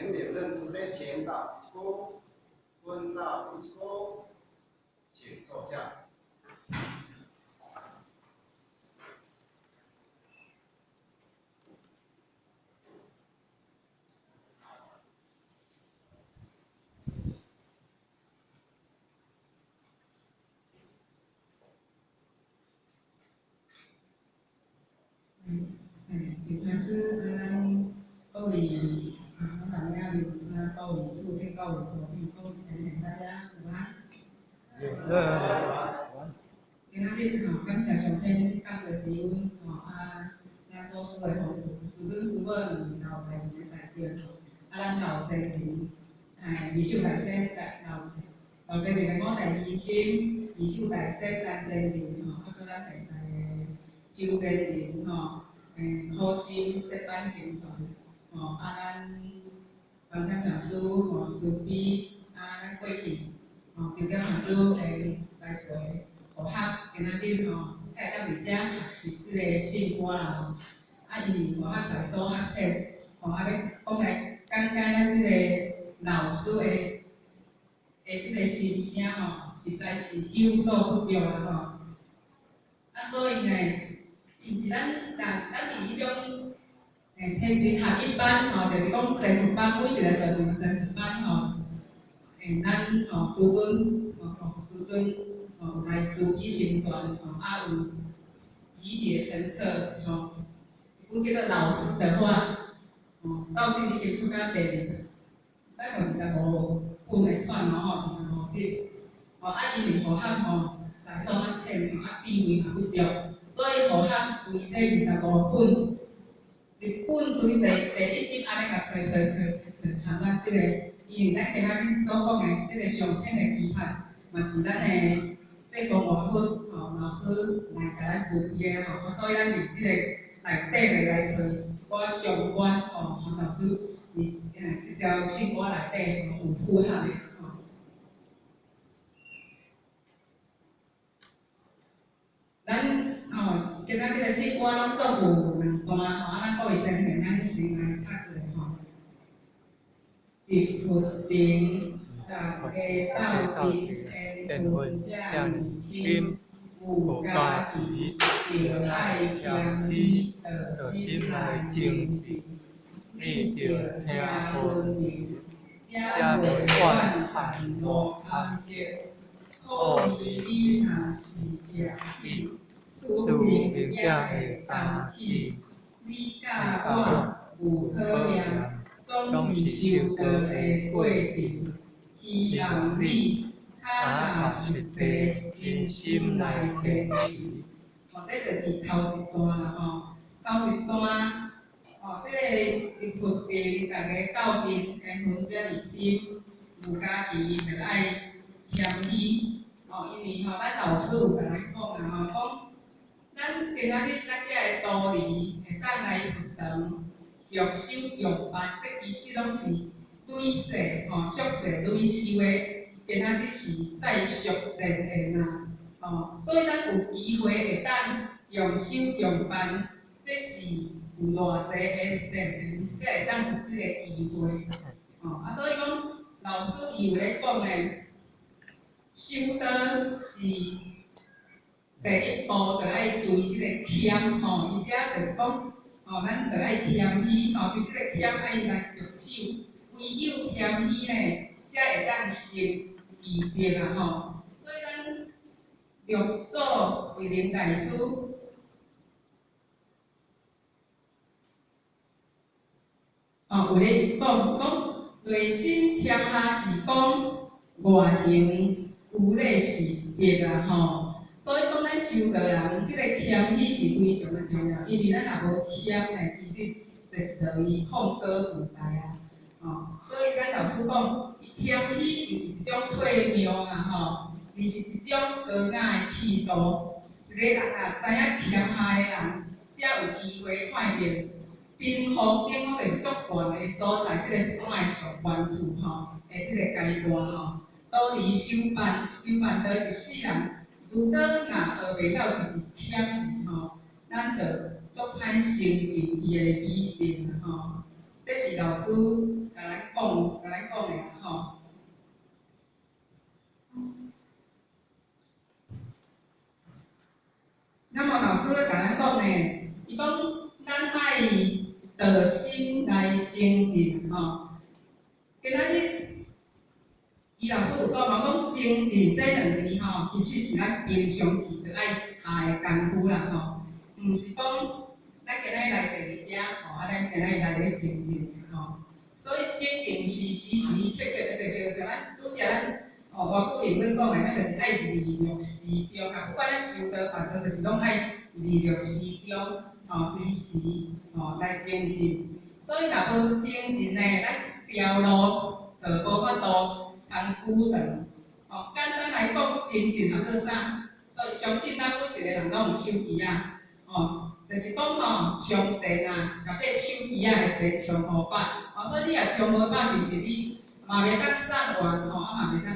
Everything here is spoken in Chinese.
前面人准备签到一个，分到一个，请坐下。但是咱各位咱们要有各位处跟各位左右各位成员，大家午安。今仔日感谢上天降落之恩咱做事的师尊师母们老大人的大将咱老济人二手大师老济人讲第二亲，二手大师咱济人搁咱会知的周济人好心接班成全咱关天老师慈悲咱过去周点老师会栽培。学校今仔日才会当伫遮学习即个圣歌啦因为学校在所学册要讲来讲解咱即个老师的即个心声实在是有所不足啦所以呢，毋是咱伫迄种天津合一班就是讲生活班，每一个都有生活班咱师尊来逐一成全有集结成册一本叫做《老师的话》到今已经出到第25本的款25集因为学校在所学册地位不足，所以学校为这25本，一本对第一集安尼甲找含咱即个，因为咱今仔日所讲的即个上片的期盼，嘛是咱的这公华分老师来甲咱准备的所以咱伫即个内底来找一寡相关老师即条圣歌内底有符合的咱今仔日个圣歌拢总有2段咱各位真贤咱先来读一下一佛顶，大家到底缘分遮尼深，有家己着爱谦虚，着心来精进，你着听分明，才袂怨叹无坎坷。好义你若是食喜，庶民才会担起。你甲我有好命，总是修道的过程。希望你脚踏实地，真心来坚持。这就是头一段啦头一段这个一佛定，大家到底缘分遮尼深，有家己着爱谦虚因为咱老师有甲咱讲讲咱今仔日咱遮个道理会当来佛堂用手用办，这其实拢是累世俗世累修的，今仔日是再俗前的所以咱有机会会当用手用办，这是有偌济个善缘，才会当有即个机会所以讲老师伊有咧讲咧，修道是第一步，着爱对即个谦伊遮就是讲咱着爱谦虚对即个谦爱来着手，唯有谦虚呢，才会当成义德所以咱六祖慧能大师有咧讲内心谦下是讲外形有咧是德所以讲咱修道人，即个谦虚是非常的重要，因为咱若无谦呢，其实就是等于放歌自在所以咱老师讲，谦虚就是一种退让就是一种高雅的气度。一个人若知影谦下的人，才有机会看到顶峰就是足悬的所在，即个山的上悬处即个阶段倒离修办到一世人。如果若学袂到一字谦字咱着足歹成就伊的美德这是老师甲咱讲讲的吼。那么老师咧甲咱讲呢，伊讲咱爱道心来精进吼。今仔日伊老师有讲嘛，讲精进这两字吼，其实是咱平常时着爱下的功夫啦吼，毋是讲咱今仔日来坐伫遮吼，咱今仔日来咧精进吼。所以精进是时时刻刻，就是像咱拄则咱外古人阮讲的，咱就是爱自律时中啊，不管咱修道法道，就是拢爱自律时中随时来精进。所以若无精进呢，咱一条路就无法度通久长。简单来讲，精进要做啥？所以相信咱每一个人拢有手机啊，就是讲充电啊，把这手机的电充好饱，所以你若充无饱，是毋是你嘛袂当送完嘛袂当。